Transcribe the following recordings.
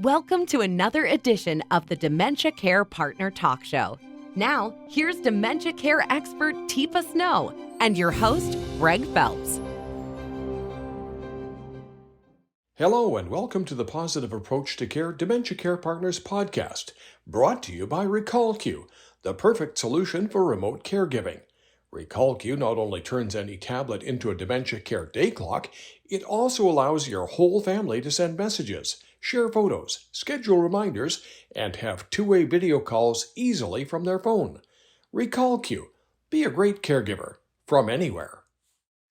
Welcome to another edition of the Dementia Care Partner Talk Show. Now, here's dementia care expert Teepa Snow and your host, Greg Phelps. Hello and welcome to the Positive Approach to Care Dementia Care Partners podcast, brought to you by RecallQ, the perfect solution for remote caregiving. RecallQ not only turns any tablet into a dementia care day clock, it also allows your whole family to send messages, share photos, schedule reminders, and have two-way video calls easily from their phone. RecallQ. Be a great caregiver from anywhere.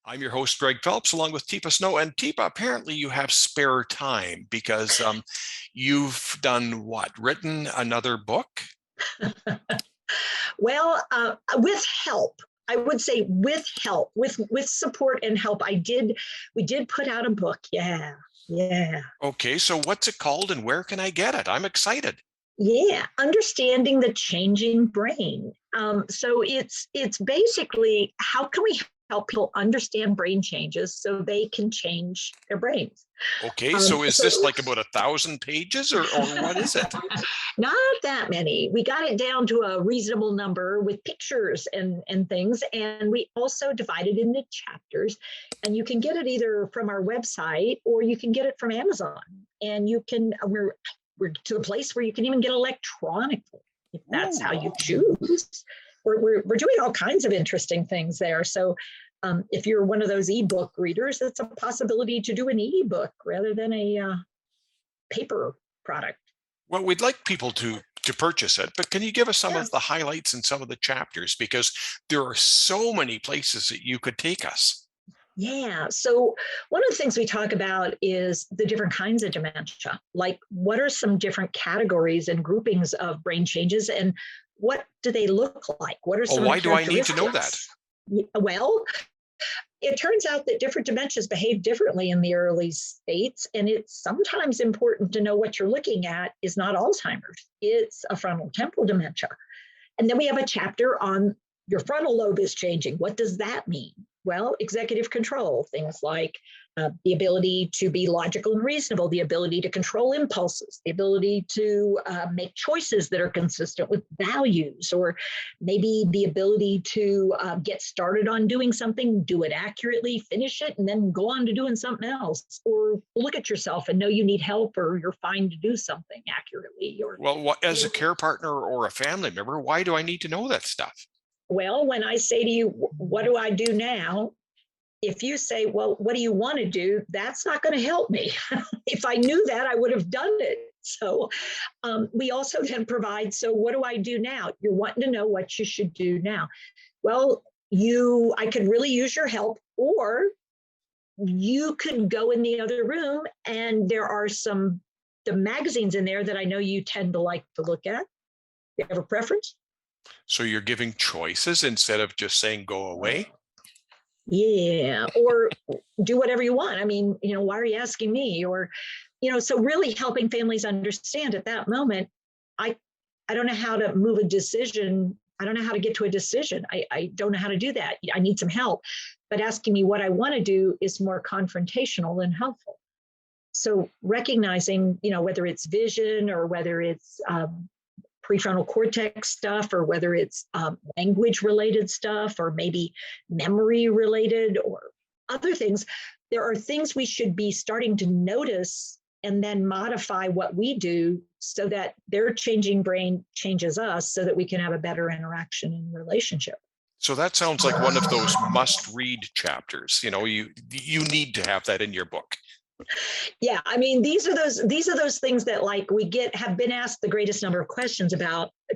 I'm your host, Greg Phelps, along with Teepa Snow. And Teepa, apparently you have spare time because you've done what? Written another book? Well, with help. I would say with help, with support and help. We did put out a book. Yeah. Okay, so what's it called and where can I get it? I'm excited. Yeah, understanding the changing brain. So it's basically how can we help people understand brain changes so they can change their brains. Okay, so is this like about 1,000 pages or what is it? Not that many. We got it down to a reasonable number with pictures and things. And we also divided into chapters. And you can get it either from our website or you can get it from Amazon. And you can, we're to a place where you can even get electronically, if that's how you choose. We're doing all kinds of interesting things there. So if you're one of those ebook readers, it's a possibility to do an ebook rather than a paper product. Well, we'd like people to purchase it, but can you give us some of the highlights in some of the chapters? Because there are so many places that you could take us. Yeah. So one of the things we talk about is the different kinds of dementia. Like, what are some different categories and groupings of brain changes, and what do they look like? What are some why do I need to know that? Well, it turns out that different dementias behave differently in the early states, and it's sometimes important to know what you're looking at is not Alzheimer's. It's a frontotemporal dementia. And then we have a chapter on your frontal lobe is changing. What does that mean? Well, executive control, things like the ability to be logical and reasonable, the ability to control impulses, the ability to make choices that are consistent with values, or maybe the ability to get started on doing something, do it accurately, finish it, and then go on to doing something else, or look at yourself and know you need help or you're fine to do something accurately. Well, as a care partner or a family member, why do I need to know that stuff? Well, when I say to you, what do I do now? If you say, well, what do you want to do? That's not going to help me. If I knew that, I would have done it. So we also then provide, so what do I do now? You're wanting to know what you should do now. Well, I could really use your help, or you could go in the other room and there are the magazines in there that I know you tend to like to look at. You have a preference? So you're giving choices instead of just saying go away? Yeah, or do whatever you want. I mean, why are you asking me? Or, so really helping families understand at that moment, I don't know how to move a decision. I don't know how to get to a decision. I don't know how to do that. I need some help. But asking me what I want to do is more confrontational than helpful. So recognizing, whether it's vision or whether it's prefrontal cortex stuff, or whether it's language related stuff, or maybe memory related or other things, there are things we should be starting to notice and then modify what we do so that their changing brain changes us so that we can have a better interaction and relationship. So that sounds like one of those must-read chapters. You need to have that in your book. Yeah, I mean, these are those things that have been asked the greatest number of questions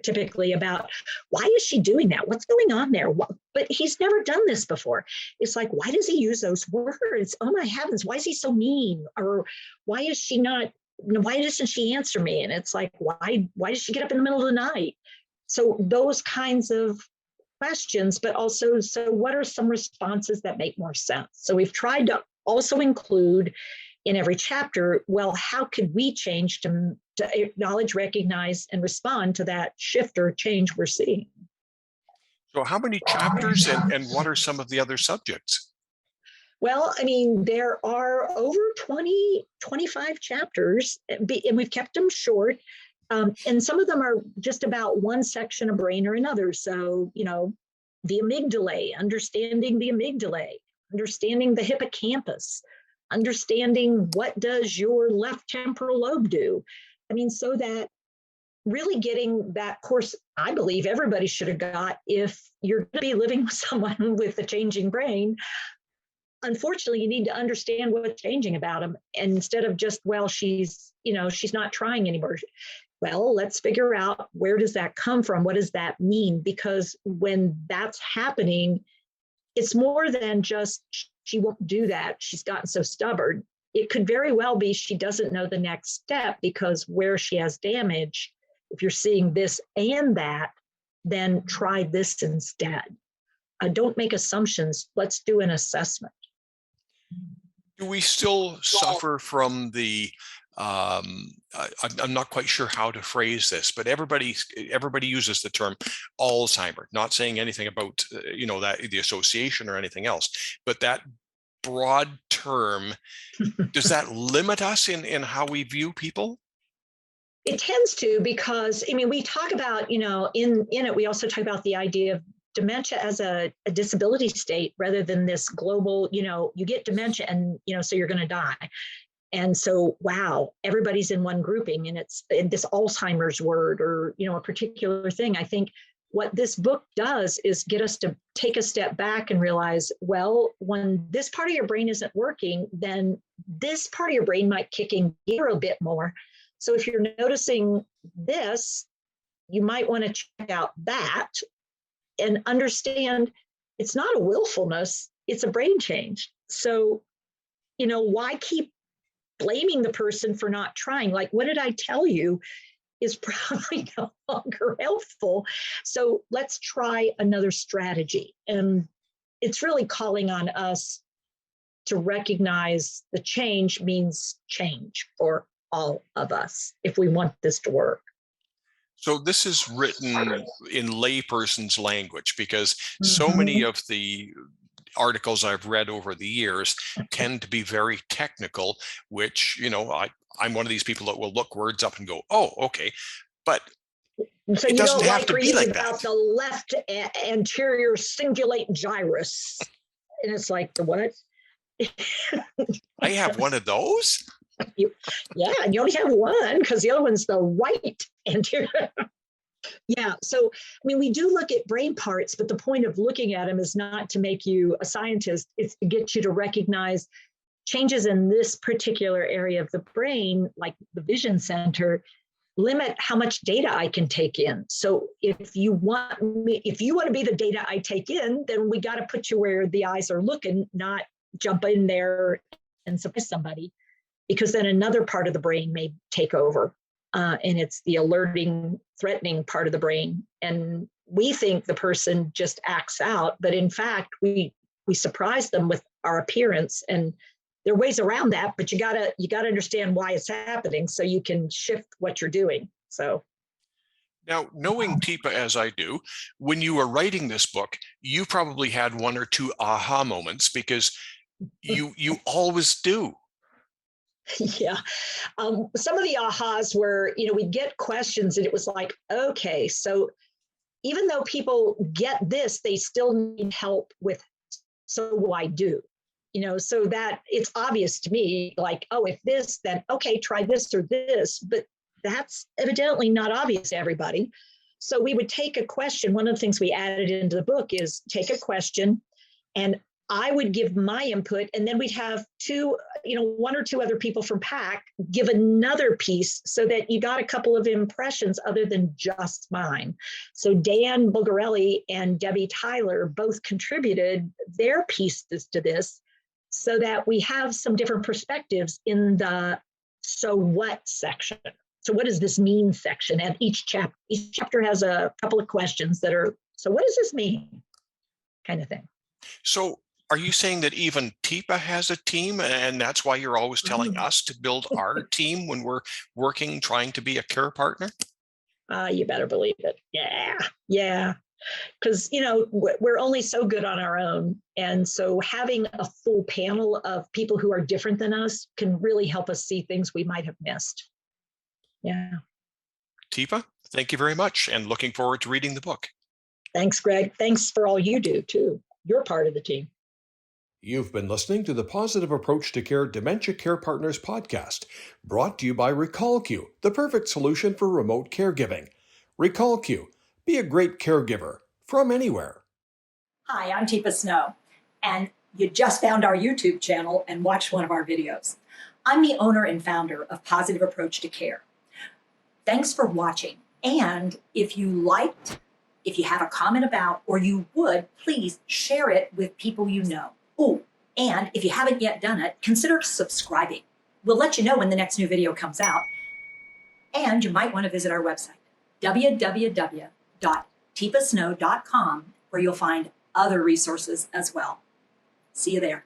typically about why is she doing that? What's going on there? But he's never done this before. It's like, why does he use those words? Oh my heavens, why is he so mean? Or why doesn't she answer me? And it's like, why does she get up in the middle of the night? So those kinds of questions, but also, so what are some responses that make more sense? So we've tried to also include in every chapter, well, how could we change to acknowledge, recognize, and respond to that shift or change we're seeing? So how many chapters and what are some of the other subjects? Well, I mean, there are over 20, 25 chapters, and we've kept them short. And some of them are just about one section of brain or another. So, the amygdala, understanding the amygdala, understanding the hippocampus, understanding what does your left temporal lobe do. I mean, so that really getting that course, I believe everybody should have got if you're going to be living with someone with a changing brain. Unfortunately, you need to understand what's changing about them. And instead of just, well, she's not trying anymore. Well, let's figure out, where does that come from? What does that mean? Because when that's happening, it's more than just she won't do that. She's gotten so stubborn. It could very well be she doesn't know the next step, because where she has damage, if you're seeing this and that, then try this instead. Don't make assumptions. Let's do an assessment. Do we still suffer from the I'm not quite sure how to phrase this, but everybody uses the term Alzheimer, not saying anything about that the association or anything else, but that broad term, does that limit us in how we view people? It tends to, because I mean, we talk about, in it, we also talk about the idea of dementia as a disability state, rather than this global, you get dementia and, so you're going to die. And so, wow, everybody's in one grouping, and it's this Alzheimer's word, or, a particular thing. I think what this book does is get us to take a step back and realize, well, when this part of your brain isn't working, then this part of your brain might kick in gear a bit more. So if you're noticing this, you might want to check out that and understand it's not a willfulness, it's a brain change. So, why keep blaming the person for not trying? Like, what did I tell you is probably no longer helpful. So let's try another strategy. And it's really calling on us to recognize the change means change for all of us if we want this to work. So this is written in layperson's language, because so many of the articles I've read over the years tend to be very technical, which, I'm one of these people that will look words up and go, oh, okay. But so it you doesn't don't have like to be reading like about that. the left anterior cingulate gyrus. And it's like, the what? I have one of those. Yeah, and you only have one because the other one's the right anterior. Yeah, so I mean, we do look at brain parts, but the point of looking at them is not to make you a scientist. It's to get you to recognize changes in this particular area of the brain, like the vision center, limit how much data I can take in. So if you want to be the data I take in, then we got to put you where the eyes are looking, not jump in there and surprise somebody, because then another part of the brain may take over. And it's the alerting, threatening part of the brain. And we think the person just acts out, but in fact, we surprise them with our appearance. And there are ways around that, but you gotta understand why it's happening so you can shift what you're doing. So now, knowing Teepa as I do, when you were writing this book, you probably had one or two aha moments, because you always do. yeah. Some of the ahas were, we'd get questions and it was like, okay, so even though people get this, they still need help with, so what do I do? So that it's obvious to me, like, oh, if this, then okay, try this or this, but that's evidently not obvious to everybody. So we would take a question. One of the things we added into the book is take a question, and I would give my input, and then we'd have one or two other people from PAC give another piece, so that you got a couple of impressions other than just mine. So Dan Bulgarelli and Debbie Tyler both contributed their pieces to this, so that we have some different perspectives in the so what section. So what does this mean section? And each chapter has a couple of questions that are, so what does this mean? Kind of thing. So are you saying that even Teepa has a team, and that's why you're always telling us to build our team when we're working, trying to be a care partner? You better believe it. Yeah. because we're only so good on our own, and so having a full panel of people who are different than us can really help us see things we might have missed. Yeah. Teepa, thank you very much, and looking forward to reading the book. Thanks, Greg. Thanks for all you do too. You're part of the team. You've been listening to the Positive Approach to Care Dementia Care Partners podcast, brought to you by RecallQ, the perfect solution for remote caregiving. RecallQ, be a great caregiver from anywhere. Hi, I'm Teepa Snow, and you just found our YouTube channel and watched one of our videos. I'm the owner and founder of Positive Approach to Care. Thanks for watching, and if you liked, if you have a comment about, or you would, please share it with people you know. Oh, and if you haven't yet done it, consider subscribing. We'll let you know when the next new video comes out, and you might want to visit our website, www.teepasnow.com, where you'll find other resources as well. See you there.